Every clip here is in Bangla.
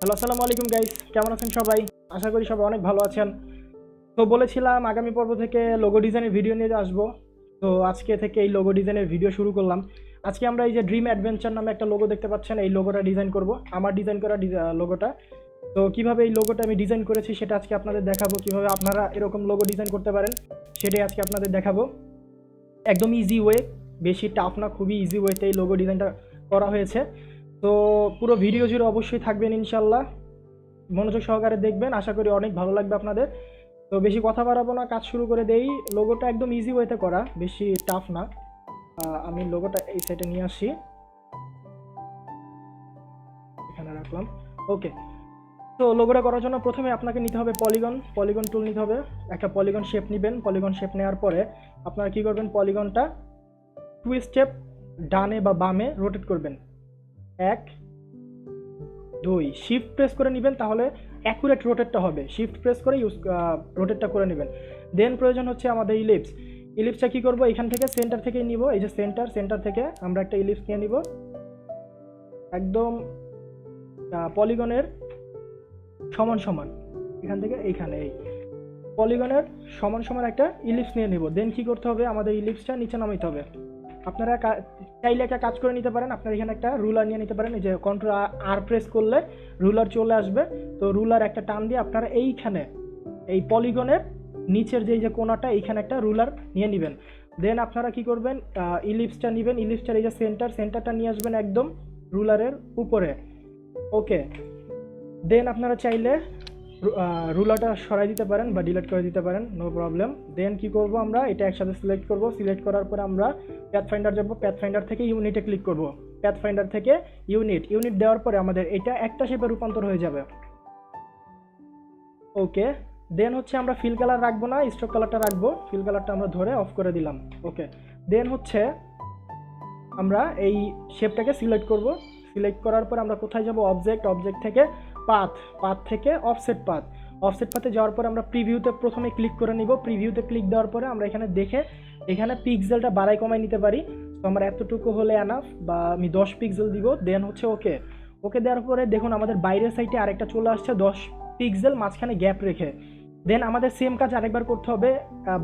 হ্যালো, আসসালামু আলাইকুম গাইস, কেমন আছেন সবাই? আশা করি সবাই অনেক ভালো আছেন। তো বলেছিলাম আগামী পর্ব থেকে লোগো ডিজাইনের ভিডিও নিয়ে আসবো। তো আজকে থেকে এই লোগো ডিজাইনের ভিডিও শুরু করলাম। আজকে আমরা এই যে ড্রিম অ্যাডভেঞ্চার নামে একটা লোগো দেখতে পাচ্ছেন, এই লোগোটা ডিজাইন করব, আমার ডিজাইন করা লোগোটা। তো কিভাবে এই লোগোটা আমি ডিজাইন করেছি সেটা আজকে আপনাদের দেখাবো, কিভাবে আপনারা এরকম লোগো ডিজাইন করতে পারেন সেটাই আজকে আপনাদের দেখাবো। একদম ইজি ওয়ে, বেশি টাফ না, খুবই ইজি ওয়েতে এই লোগো ডিজাইনটা করা হয়েছে। তো পুরো ভিডিও জুড়ে অবশ্যই থাকবেন ইনশাল্লাহ, মনোযোগ সহকারে দেখবেন, আশা করি অনেক ভালো লাগবে আপনাদের। তো বেশি কথা বাড়াবো না, কাজ শুরু করে দেই। লোগোটা একদম ইজি ওয়েতে করা, বেশি টাফ না। আমি লোগোটা এই সাইডে নিয়ে আসি, এখানে রাখলাম। ওকে, তো লোগোটা করার জন্য প্রথমে আপনাকে নিতে হবে পলিগন টুল নিতে হবে। একটা পলিগন শেপ নেবেন। পলিগন শেপ নেওয়ার পরে আপনারা কী করবেন, পলিগনটা 2 স্টেপ ডানে বা বামে রোটেট করবেন। 1 2 শিফট প্রেস করে নেবেন, তাহলে অ্যাকুরেট রোটেটটা হবে। শিফট প্রেস করে রোটেটটা করে নেবেন। দেন প্রয়োজন হচ্ছে আমাদের ইলিপসটা কী করবো, এখান থেকে সেন্টার থেকেই নিব। এই যে সেন্টার থেকে আমরা একটা ইলিপস নিয়ে নিব, একদম পলিগনের সমান এখান থেকে এইখানে, এই পলিগনের সমান একটা ইলিপস নিয়ে নিব। দেন কী করতে হবে, আমাদের ইলিপসটা নিচে নামাইতে হবে। আপনারা চাইলে একটা কাজ করে নিতে পারেন, আপনারা এখানে একটা রুলার নিয়ে নিতে পারেন। এই যে কন্ট্রোল আর প্রেস করলে রুলার চলে আসবে। তো রুলার একটা টান দিয়ে আপনারা এইখানে এই পলিগনের নিচের যে কোণাটা, এইখানে একটা রুলার নিয়ে নেবেন। দেন আপনারা কি করবেন, ইলিপসটা নেবেন, ইলিপসটার এই যে সেন্টারটা নিয়ে আসবেন একদম রুলারের উপরে। ওকে, দেন আপনারা চাইলে রুলারটা সরাই দিতে পারেন বা ডিলিট করে দিতে পারেন, নো প্রবলেম। দেন কি করব, আমরা এটা একসাথে সিলেক্ট করব। সিলেক্ট করার পরে আমরা প্যাথফাইন্ডার যাব। প্যাথফাইন্ডার থেকে ইউনিটে ক্লিক করব। প্যাথফাইন্ডার থেকে ইউনিট দেওয়ার পরে আমাদের এটা একটা শেপে রূপান্তর হয়ে যাবে। ওকে, দেন হচ্ছে আমরা ফিল কালার রাখবো না, স্ট্রোক কালারটা রাখবো। ফিল কালারটা আমরা ধরে অফ করে দিলাম। ওকে, দেন হচ্ছে আমরা এই শেপটাকে সিলেক্ট করব। সিলেক্ট করার পর আমরা কোথায় যাব, অবজেক্ট থেকে পাথ থেকে অফসেট পাথে যাওয়ার পরে আমরা প্রিভিউতে প্রথমে ক্লিক করে নিব। প্রিভিউতে ক্লিক দেওয়ার পরে আমরা এখানে দেখে এখানে পিক্সেলটা বাড়াই কমাই নিতে পারি। তো আমার এতটুকু হলে এনাফ, বা আমি 10 পিক্সেল দিব। দেন হচ্ছে ওকে দেওয়ার পরে দেখুন আমাদের বাইরের সাইডে আরেকটা চলে আসছে 10 পিক্সেল মাঝখানে গ্যাপ রেখে। দেন আমাদের সেম কাজ আরেকবার করতে হবে।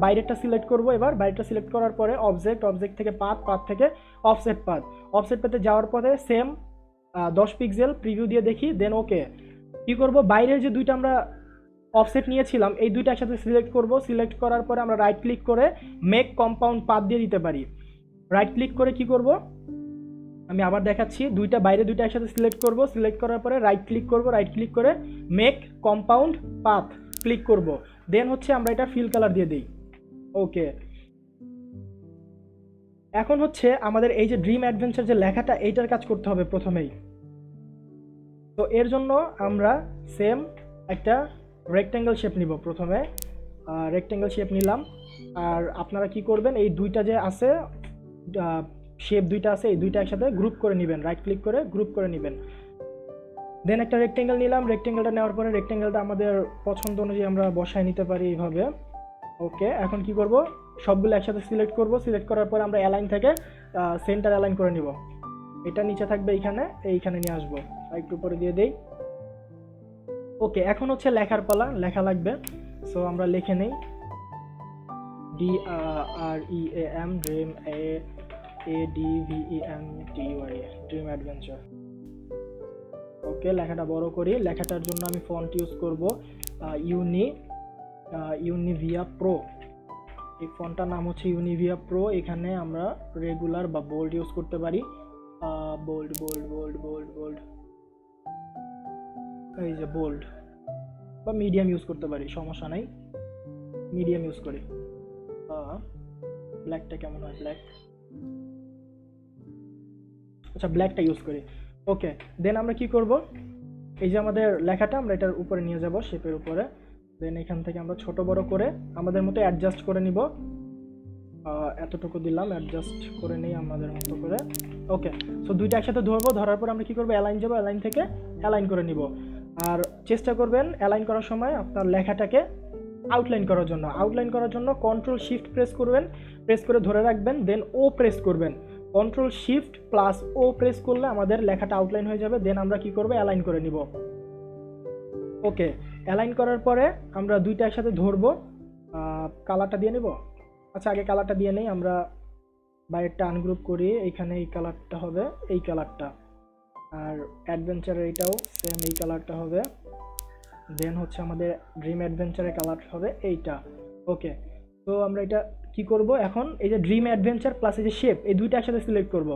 বাইরেরটা সিলেক্ট করব। এবার বাইরেটা সিলেক্ট করার পরে অবজেক্ট থেকে পাথ থেকে অফসেট পাথে যাওয়ার পরে সেম 10 পিক্সেল প্রিভিউ দিয়ে দেখি। দেন ওকে, কী করব, বাইরের যে দুইটা আমরা অফসেট নিয়েছিলাম এই দুইটা একসাথে সিলেক্ট করব। সিলেক্ট করার পরে আমরা রাইট ক্লিক করে মেক কম্পাউন্ড পাথ দিয়ে দিতে পারি। রাইট ক্লিক করে কি করব, আমি আবার দেখাচ্ছি, বাইরে দুইটা একসাথে সিলেক্ট করব। সিলেক্ট করার পরে রাইট ক্লিক করে মেক কম্পাউন্ড পাথ ক্লিক করব। দেন হচ্ছে আমরা এটা ফিল কালার দিয়ে দিই। ওকে, এখন হচ্ছে আমাদের এই যে ড্রিম অ্যাডভেঞ্চার যে লেখাটা, এইটার কাজ করতে হবে প্রথমেই। তো এর জন্য আমরা সেম একটা রেক্ট্যাঙ্গেল শেপ নিব। প্রথমে রেক্ট্যাঙ্গেল শেপ নিলাম। আর আপনারা কি করবেন, এই দুইটা যে আছে শেপ দুইটা আছে, এই দুইটা একসাথে গ্রুপ করে নেবেন। রাইট ক্লিক করে গ্রুপ করে নেবেন। দেন একটা রেক্ট্যাঙ্গেল নিলাম। রেক্ট্যাঙ্গেলটা নেওয়ার পরে রেক্ট্যাঙ্গেলটা আমাদের পছন্দ অনুযায়ী আমরা বসায় নিতে পারি এইভাবে। ওকে, এখন কি করব, সবগুলো একসাথে সিলেক্ট করব। সিলেক্ট করার পরে আমরা অ্যালাইন থেকে সেন্টার অ্যালাইন করে নিব। এটা নিচে থাকবে এইখানে নিয়ে আসবো, একটু উপরে দিয়ে দেই। ওকে, এখন হচ্ছে লেখার পালা, লেখা লাগবে। সো আমরা লিখে নেই DREAM dream ADVENTY dream adventure. Okay, লেখাটা বড় করি। লেখাটার জন্য আমি ফন্ট ইউজ করব ইউনিভিয়া প্রো। এই ফন্টটার নাম হচ্ছে ইউনিভিয়া প্রো। এখানে আমরা রেগুলার বা বোল্ড ইউজ করতে পারি। বোল্ড এই যে বোল্ড, বা মিডিয়াম ইউজ করতে পারি, সমস্যা নাই, মিডিয়াম ইউজ করি। ব্ল্যাকটা কেমন হয়, ব্ল্যাকটা ইউজ করি। ওকে, দেন আমরা কি করব, এই যে আমাদের লেখাটা আমরা এটার উপরে নিয়ে যাব, শেপের উপরে। দেন এখান থেকে আমরা ছোট বড় করে আমাদের মতো অ্যাডজাস্ট করে নিব। এতটুকু দিলাম, অ্যাডজাস্ট করে নিই আমাদের মতো করে। ওকে, সো দুইটা একসাথে ধরবো। ধরার পর আমরা কি করবো, অ্যালাইন যাবো। অ্যালাইন থেকে অ্যালাইন করে নিব। আর চেষ্টা করবেন অ্যালাইন করার সময় আপনার লেখাটাকে আউটলাইন করার জন্য কন্ট্রোল শিফট প্রেস করবেন, প্রেস করে ধরে রাখবেন। দেন প্রেস করবেন, কন্ট্রোল শিফট প্লাস প্রেস করলে আমাদের লেখাটা আউটলাইন হয়ে যাবে। দেন আমরা কি করব, অ্যালাইন করে নিব। ওকে, অ্যালাইন করার পরে আমরা দুইটা একসাথে ধরবো। কালারটা দিয়ে নেব। আচ্ছা, আগে কালারটা দিয়ে নেই। আমরা বাইরেরটা আনগ্রুপ করি, এইখানে এই কালারটা হবে, এই কালারটা। আর অ্যাডভেঞ্চারের এটাও সেম এই কালারটা হবে। দেন হচ্ছে আমাদের ড্রিম অ্যাডভেঞ্চারের কালার হবে এইটা। ওকে, তো আমরা এটা কি করব এখন, এই যে ড্রিম অ্যাডভেঞ্চার প্লাস এই যে শেপ, এই দুইটা একসাথে সিলেক্ট করব।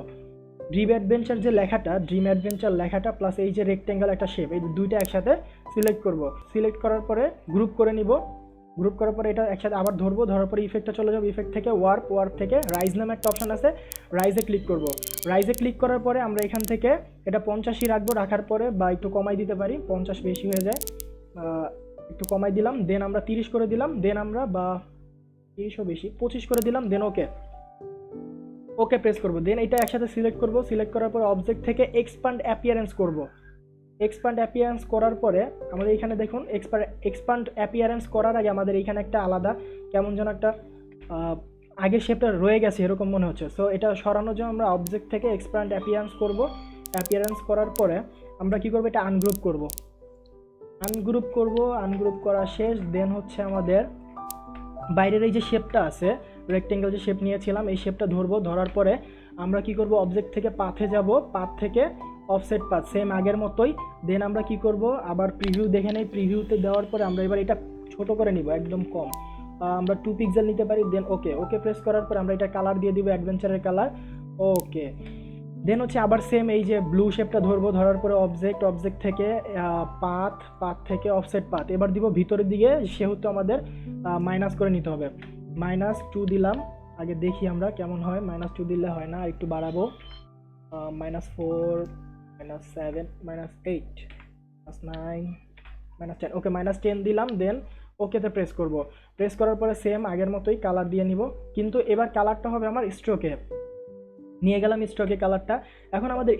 ড্রিম অ্যাডভেঞ্চার যে লেখাটা, ড্রিম অ্যাডভেঞ্চার লেখাটা প্লাস এই যে রেক্টেঙ্গেল একটা শেপ, এই দুইটা একসাথে সিলেক্ট করব। সিলেক্ট করার পরে গ্রুপ করে নিব। গ্রুপ করার পরে এটা একসাথে আবার ধরবো, ধরার পরে ইফেক্টটা চলে যাবে। ইফেক্ট থেকে ওয়ার্প থেকে রাইজ নামে একটা অপশন আছে, রাইজে ক্লিক করব। রাইজে ক্লিক করার পরে আমরা এখান থেকে এটা 85 রাখবো। রাখার পরে বা একটু কমাই দিতে পারি, 50 বেশি হয়ে যায়, একটু কমাই দিলাম। দেন আমরা 30 করে দিলাম। দেন আমরা বা 30ও বেশি, 25 করে দিলাম। দেন ওকে প্রেস করব। দেন এটা একসাথে সিলেক্ট করব। সিলেক্ট করার পর অবজেক্ট থেকে এক্সপান্ড অ্যাপিয়ারেন্স করব। এক্সপান্ড অ্যাপিয়ারেন্স করার পরে আমাদের এখানে দেখুন, এক্সপান্ড অ্যাপিয়ারেন্স করার আগে আমাদের এখানে একটা আলাদা কেমন যেন একটা আগের শেপটা রয়ে গেছে এরকম মনে হচ্ছে। সো এটা সরানোর জন্য আমরা অবজেক্ট থেকে এক্সপান্ড অ্যাপিয়ারেন্স করব। অ্যাপিয়ারেন্স করার পরে আমরা কি করব, এটা আনগ্রুপ করব। আনগ্রুপ করা শেষ। দেন হচ্ছে আমাদের বাইরের এই যে শেপটা আছে, রেক্টেঙ্গেল যে শেপ নিয়েছিলাম, এই শেপটা ধরবো। ধরার পরে আমরা কি করব, অবজেক্ট থেকে পাথে যাব, পাথ থেকে অফসেট পাথ সেম আগের মতোই। দেন আমরা কি করব, আবার প্রিভিউ দেখে নেই। প্রিভিউতে দেওয়ার পরে আমরা এবার এটা ছোট করে নিব, একদম কম, আমরা 2 পিক্সেল নিতে পারি। দেন ওকে প্রেস করার পরে আমরা এটা কালার দিয়ে দিব, অ্যাডভেঞ্চারের কালার। ওকে, দেন হচ্ছে আবার সেম এই যে ব্লু শেপটা ধরবো। ধরার পরে অবজেক্ট থেকে পাথ থেকে অফসেট পাথ এবার দিব ভিতরের দিকে, সেহেতু আমাদের মাইনাস করে নিতে হবে। -2 দিলাম। আগে দেখি আমরা কেমন হয়। -2 দিলে হয় না, একটু বাড়াবো। -4, -7, -8, -9, -10। ওকে, -10 দিলাম। দেন ওকেতে প্রেস করব। প্রেস করার পরে সেম আগের মতোই কালার দিয়ে নিব, কিন্তু এবার কালারটা হবে আমার স্ট্রোকে। নিয়ে গেলাম স্ট্রোকে কালারটা। এখন আমাদের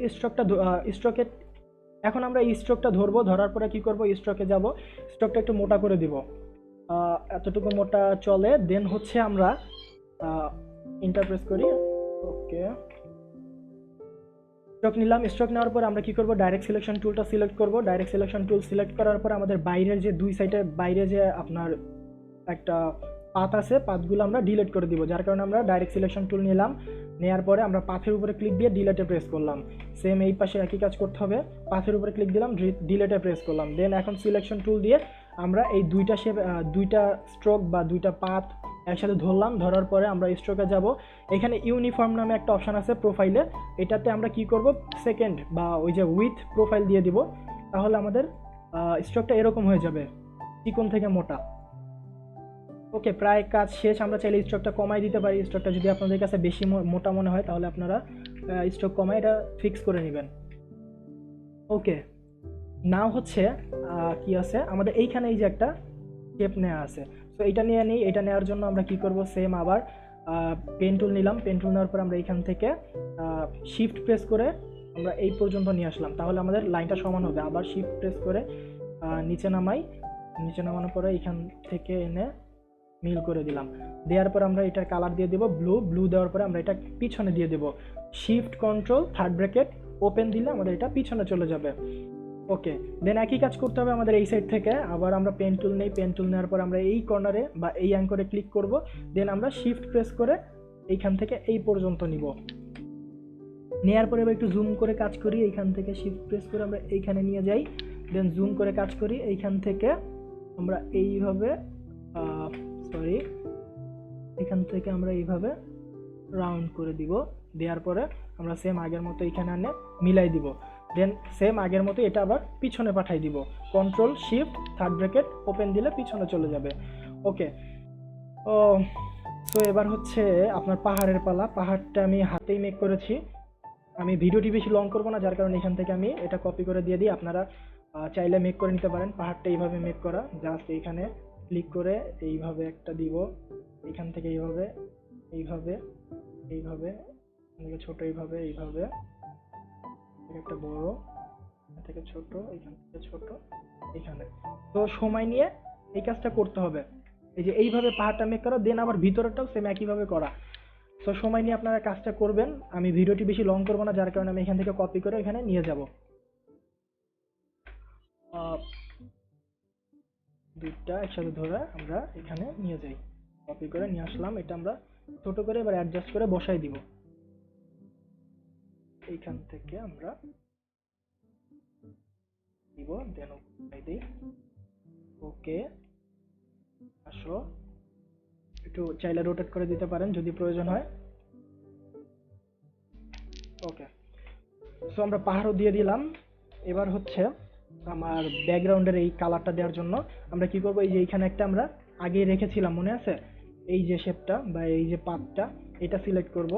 এখন আমরা স্ট্রোকটা ধরবো। ধরার পরে কি করব, স্ট্রোকে যাব। স্ট্রোকটা একটু মোটা করে দিব, এতটুকু মোটা চলে। দেন হচ্ছে আমরা ইন্টারপ্রেস করি। ওকে, স্ট্রোক নিলাম। স্ট্রোক নেওয়ার পর আমরা কি করব, ডাইরেক্ট সিলেকশন টুলটা সিলেক্ট করব। ডাইরেক্ট সিলেকশন টুল সিলেক্ট করার পর আমাদের বাইরের যে দুই সাইডে বাইরে যে আপনার একটা পাথ আছে, পাথগুলো আমরা ডিলিট করে দিব। যার কারণে আমরা ডাইরেক্ট সিলেকশন টুল নিলাম। নেওয়ার পরে আমরা পাথের উপরে ক্লিক দিয়ে ডিলেটে প্রেস করলাম। সেম এই পাশে একই কাজ করতে হবে, পাথের উপরে ক্লিক দিলাম, ডিলেটে প্রেস করলাম। দেন এখন সিলেকশন টুল দিয়ে আমরা এই দুইটা স্ট্রোক বা দুইটা পাথ একসাথে ধরলাম। ধরার পরে আমরা স্ট্রোকে যাব। এখানে ইউনিফর্ম নামে একটা অপশান আছে প্রোফাইলে, এটাতে আমরা কি করব, সেকেন্ড বা ওই যে উইথ প্রোফাইল দিয়ে দিব। তাহলে আমাদের স্ট্রোকটা এরকম হয়ে যাবে, চিকন থেকে মোটা। ওকে, প্রায় কাজ শেষ। আমরা চাইলে স্ট্রোকটা কমাই দিতে পারি। স্ট্রোকটা যদি আপনাদের কাছে বেশি মোটা মনে হয় তাহলে আপনারা স্ট্রোক কমাই এটা ফিক্স করে নেবেন। ওকে, নাও হচ্ছে কি আছে আমাদের এইখানে, এই যে একটা শেপ নেওয়া আছে। তো এটা নিয়ে নিই। এটা নেওয়ার জন্য আমরা কি করব, সেম আবার পেন টুল নিলাম। পেন টুল নেওয়ার পর আমরা এইখান থেকে শিফট প্রেস করে আমরা এই পর্যন্ত নিয়ে আসলাম, তাহলে আমাদের লাইনটা সমান হবে। আবার শিফট প্রেস করে নিচে নামাই। নিচে নামানোর পরে এখান থেকে এনে মিল করে দিলাম। দেওয়ার পর আমরা এটার কালার দিয়ে দেবো ব্লু দেওয়ার পরে আমরা এটা পিছনে দিয়ে দেবো। Shift control third bracket open দিলে আমাদের এটা পিছনে চলে যাবে। ওকে, দেন একই কাজ করতে হবে আমাদের এই সাইড থেকে। আবার আমরা পেন টুল নেই। পেন টুল নেওয়ার পর আমরা এই কর্নারে বা এই অ্যাঙ্করে ক্লিক করব। দেন আমরা শিফট প্রেস করে এইখান থেকে এই পর্যন্ত নিব। নেওয়ার পরে এবার একটু জুম করে কাজ করি। এইখান থেকে শিফট প্রেস করে আমরা এইখানে নিয়ে যাই। দেন জুম করে কাজ করি। এইখান থেকে আমরা এইভাবে এখান থেকে আমরা এইভাবে রাউন্ড করে দিব। দেওয়ার পরে আমরা সেম আগের মতো এখানে আনে মিলাই দিব। দেন সেম আগের মতো এটা আবার পিছনে পাঠাই দিব। Control shift third bracket open দিলে পিছনে চলে যাবে। ওকে, সো এবার হচ্ছে আপনার পাহাড়ের পালা। পাহাড়টা আমি হাতেই মেক করেছি। আমি ভিডিওটি বেশি লং করবো না, যার কারণে এখান থেকে আমি এটা কপি করে দিয়ে দিই। আপনারা চাইলে মেক করে নিতে পারেন। পাহাড়টা এইভাবে মেক করা, জাস্ট এইখানে ক্লিক করে এইভাবে একটা দিব। এখান থেকে এইভাবে ছোট, এইভাবে একটা বড়, এখান থেকে ছোট, এখান থেকে ছোট, এখানে। তো সময় নিয়ে এই কাজটা করতে হবে। এই যে এইভাবে পাহাড়টা মেক করা, দেন আবার ভিতরটাও সেম একইভাবে করা। তো সময় নিয়ে আপনারা কাজটা করবেন। আমি ভিডিওটি বেশি লং করবো না, যার কারণে আমি এখান থেকে কপি করে এখানে নিয়ে যাব। দুইটা একসাথে ধরে আমরা এখানে নিয়ে যাই, কপি করে নিয়ে আসলাম। এটা আমরা ছোট করে এবার অ্যাডজাস্ট করে বসাই দিব। এইখান থেকে আমরা দিব, দেন দিই। ওকে, আসো, একটু চাইলে রোটেট করে দিতে পারেন যদি প্রয়োজন হয়। ওকে, সো আমরা পাহাড়ও দিয়ে দিলাম। এবার হচ্ছে আমার ব্যাকগ্রাউন্ডের এই কালারটা দেওয়ার জন্য আমরা কি করব, এই যে এইখানে একটা আমরা আগে রেখেছিলাম মনে আছে, এই যে শেপটা বা এই যে পাথটা, এটা সিলেক্ট করব।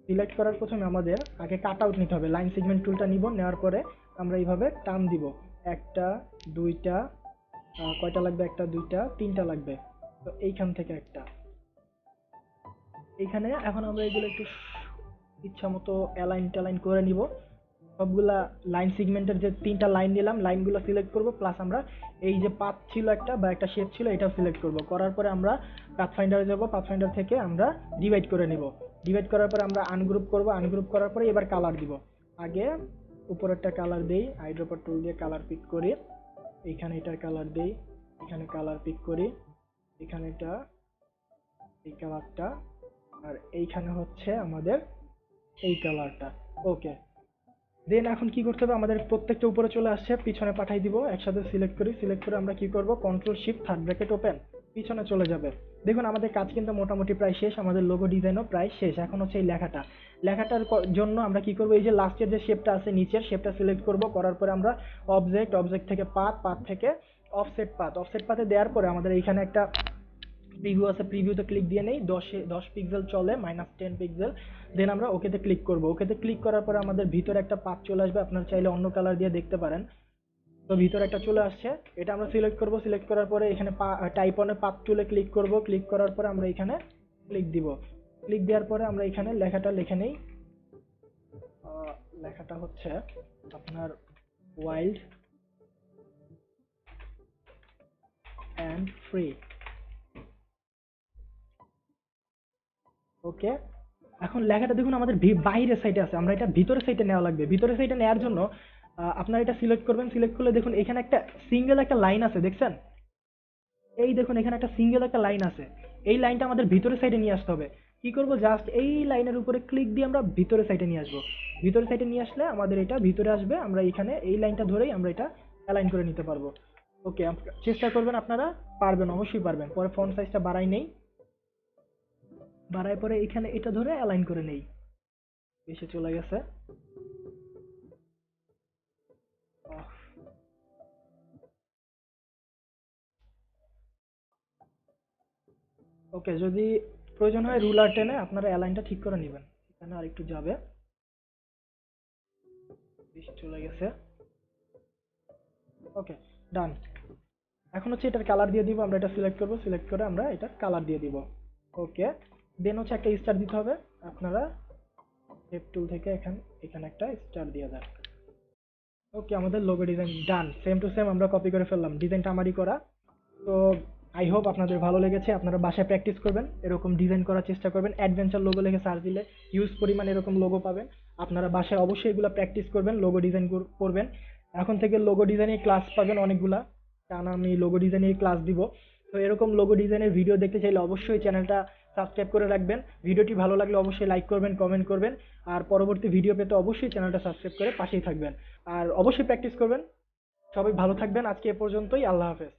সিলেক্ট করার প্রথমে আমাদের আগে কাট আউট নিতে হবে। লাইন সেগমেন্ট টুলটা নিব, নেওয়ার পরে আমরা এইভাবে টান দিব। একটা, দুইটা, কয়টা লাগবে, একটা, দুইটা, তিনটা লাগবে। তো এইখান থেকে একটা, এইখানে এখন আমরা এগুলো একটু ইচ্ছা মতো অ্যালাইন ট্যালাইন করে নিব। সবগুলা লাইন সেগমেন্টের যে তিনটা লাইন নিলাম, লাইনগুলো সিলেক্ট করব, প্লাস আমরা এই যে পাথ ছিল একটা বা একটা শেপ ছিল, এটাও সিলেক্ট করব। করার পরে আমরা পাথফাইন্ডারে যাব, পাথফাইন্ডার থেকে আমরা ডিভাইড করে নিব। ডিভাইড করার পরে আমরা আনগ্রুপ করব, আনগ্রুপ করার পরে এবার কালার দিব। আগে উপরেরটা কালার দেই, আইড্রপার টুল দিয়ে কালার পিক করি, এইখানে এটার কালার দেই, এখানে কালার পিক করি, এখানে এটা, এই কালারটা, আর এইখানে হচ্ছে আমাদের এই কালারটা। ওকে, দেন এখন কি করতে হবে, আমাদের প্রত্যেকটা উপরে চলে আসছে, পিছনে পাঠাই দিব। একসাথে সিলেক্ট করি, সিলেক্ট করে আমরা কি করব, control shift third bracket open, পিছনে চলে যাবে। দেখুন আমাদের কাজ কিন্তু মোটামুটি প্রায় শেষ, আমাদের লোগো ডিজাইনও প্রায় শেষ। এখন হচ্ছে এই লেখাটার জন্য আমরা কি করব, এই যে লাস্টের যে শেপটা আছে নিচের শেপটা সিলেক্ট করব। করার পরে আমরা অবজেক্ট থেকে পাথ থেকে অফসেট পাথে দেওয়ার পরে আমাদের এইখানে একটা প্রিভিউ আছে, প্রিভিউতে ক্লিক দিয়ে নেই, 10 পিক্সেল চলে, -10 পিক্সেল। দেন আমরা ওকেতে ক্লিক করব। ওকেতে ক্লিক করার পরে আমাদের ভিতরে একটা পাথ চলে আসবে, আপনারা চাইলে অন্য কালার দিয়ে দেখতে পারেন। তো ভিতরে একটা চলে আসছে, এটা আমরা সিলেক্ট করব। সিলেক্ট করার পরে এখানে টাইপ অনে পাথ টুলে ক্লিক করব। ক্লিক করার পরে আমরা এখানে ক্লিক দিব। ক্লিক দেওয়ার পরে আমরা এখানে লেখাটা লিখে নেই। লেখাটা হচ্ছে আপনার ওয়াইল্ড অ্যান্ড ফ্রি। ওকে, এখন লেখাটা দেখুন আমাদের বাইরের সাইডে আছে, আমরা এটা ভিতরের সাইডে নেওয়া লাগবে। ভিতরের সাইডে নেওয়ার জন্য আপনারা এটা সিলেক্ট করবেন। সিলেক্ট করলে দেখুন এখানে একটা সিঙ্গেল একটা লাইন আছে, দেখছেন? এই দেখুন এখানে একটা সিঙ্গেল একটা লাইন আছে, এই লাইনটা আমাদের ভিতরের সাইডে নিয়ে আসতে হবে। কি করব, জাস্ট এই লাইনের উপরে ক্লিক দিয়ে আমরা ভিতরের সাইডে নিয়ে আসবো। ভিতরের সাইডে নিয়ে আসলে আমাদের এটা ভিতরে আসবে, আমরা এখানে এই লাইনটা ধরেই আমরা এটা অ্যালাইন করে নিতে পারবো। ওকে, চেষ্টা করবেন, আপনারা পারবেন, অবশ্যই পারবেন। পরে ফন্ট সাইজটা বাড়াই নেই, বাড়ায় পরে এখানে এটা ধরে অ্যালাইন করে নেই। এসে চলে গেছে। ওকে, যদি প্রয়োজন হয় রুলার টেনে আপনারা অ্যালাইনটা ঠিক করে নেবেন। এখানে আর একটু যাবে, বেশি চলে গেছে। ওকে, ডান। এখন হচ্ছে এটার কালার দিয়ে দিব, আমরা এটা সিলেক্ট করব, সিলেক্ট করে আমরা এটার কালার দিয়ে দিব। ওকে, দেন হচ্ছে একটা স্টার দিতে হবে। আপনারা শেপ টুল থেকে এখানে একটা স্টার দিয়ে দেন। ওকে, আমাদের logo design done, same to same আমরা কপি করে ফেললাম, ডিজাইনটা আমারই করা। তো আই হোপ আপনাদের ভালো লেগেছে। আপনারা বাসায় প্র্যাকটিস করবেন, এরকম ডিজাইন করার চেষ্টা করবেন। অ্যাডভেঞ্চার লোগো লিখে সার্চ দিলে হিউজ পরিমাণ এরকম লোগো পাবেন। আপনারা বাসায় অবশ্যই এগুলো প্র্যাকটিস করবেন, লোগো ডিজাইন করবেন। এখন থেকে লোগো ডিজাইনের ক্লাস পাবেন অনেকগুলা, টানা আমি লোগো ডিজাইনের ক্লাস দিব। তো এরকম লোগো ডিজাইনের ভিডিও দেখতে চাইলে অবশ্যই চ্যানেলটা সাবস্ক্রাইব করে রাখবেন। ভিডিওটি ভালো লাগলে অবশ্যই লাইক করবেন, কমেন্ট করবেন। আর পরবর্তী ভিডিও পেতে অবশ্যই চ্যানেলটা সাবস্ক্রাইব করে পাশেই থাকবেন। আর অবশ্যই প্র্যাকটিস করবেন। সবাই ভালো থাকবেন, আজকে এ পর্যন্তই, আল্লাহ হাফেজ।